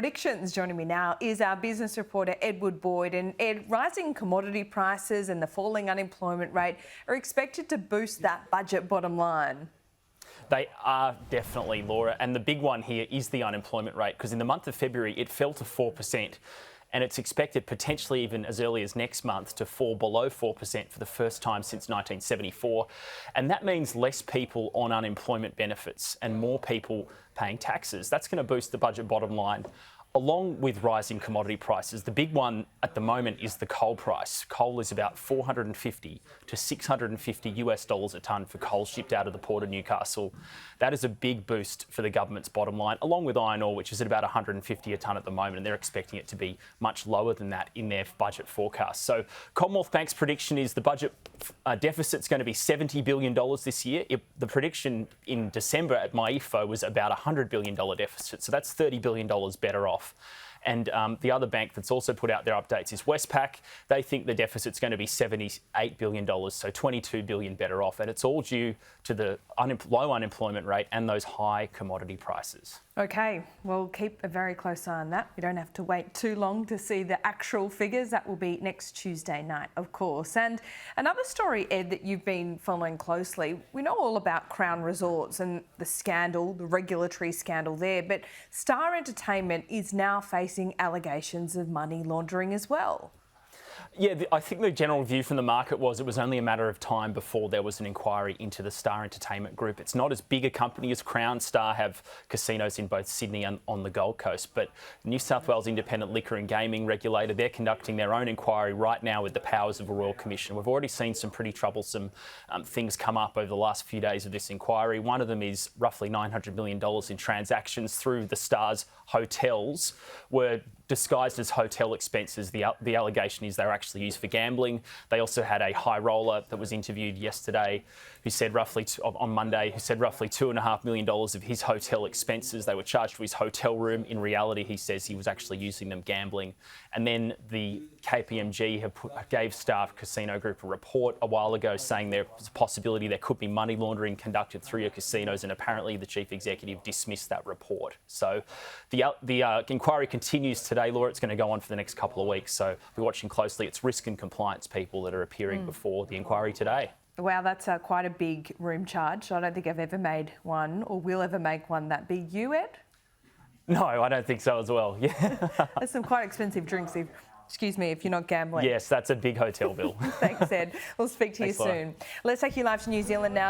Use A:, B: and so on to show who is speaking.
A: Predictions. Joining me now is our business reporter Edward Boyd. And Ed, rising commodity prices and the falling unemployment rate are expected to boost that budget bottom line.
B: They are definitely, Laura. And the big one here is the unemployment rate, because in the month of February it fell to 4%. And it's expected potentially even as early as next month to fall below 4% for the first time since 1974. And that means less people on unemployment benefits and more people paying taxes. That's going to boost the budget bottom line, along with rising commodity prices. The big one at the moment is the coal price. Coal is about $450 to $650 a tonne for coal shipped out of the port of Newcastle. That is a big boost for the government's bottom line, along with iron ore, which is at about $150 a tonne at the moment, and they're expecting it to be much lower than that in their budget forecast. So Commonwealth Bank's prediction is the budget deficit's going to be $70 billion this year. The prediction in December at MyIFO was about a $100 billion deficit, so that's $30 billion better off. And the other bank that's also put out their updates is Westpac. They think the deficit's going to be $78 billion, so $22 billion better off. And it's all due to the low unemployment rate and those high commodity prices.
A: OK, well, keep a very close eye on that. We don't have to wait too long to see the actual figures. That will be next Tuesday night, of course. And another story, Ed, that you've been following closely. We know all about Crown Resorts and the scandal, the regulatory scandal there, but Star Entertainment is now facing allegations of money laundering as well.
B: Yeah, I think the general view from the market was it was only a matter of time before there was an inquiry into the Star Entertainment Group. It's not as big a company as Crown. Star have casinos in both Sydney and on the Gold Coast, but New South Wales Independent Liquor and Gaming Regulator, they're conducting their own inquiry right now with the powers of a Royal Commission. We've already seen some pretty troublesome things come up over the last few days of this inquiry. One of them is roughly $900 million in transactions through the Star's hotels were disguised as hotel expenses. The allegation is they were actually used for gambling. They also had a high roller that was interviewed yesterday who said on Monday, who said roughly $2.5 million of his hotel expenses they were charged to his hotel room. In reality, he says he was actually using them gambling. And then the KPMG gave Star Casino Group a report a while ago saying there was a possibility there could be money laundering conducted through your casinos, and apparently the chief executive dismissed that report. So the inquiry continues today, Laura. It's going to go on for the next couple of weeks, so we're watching closely. It's risk and compliance people that are appearing before the inquiry today.
A: Wow, that's quite a big room charge. I don't think I've ever made one or will ever make one that big. You, Ed?
B: No, I don't think so as well. Yeah.
A: There's some quite expensive drinks, excuse me, if you're not gambling.
B: Yes, that's a big hotel bill.
A: Thanks, Ed. We'll speak to you soon. Let's take you live to New Zealand now.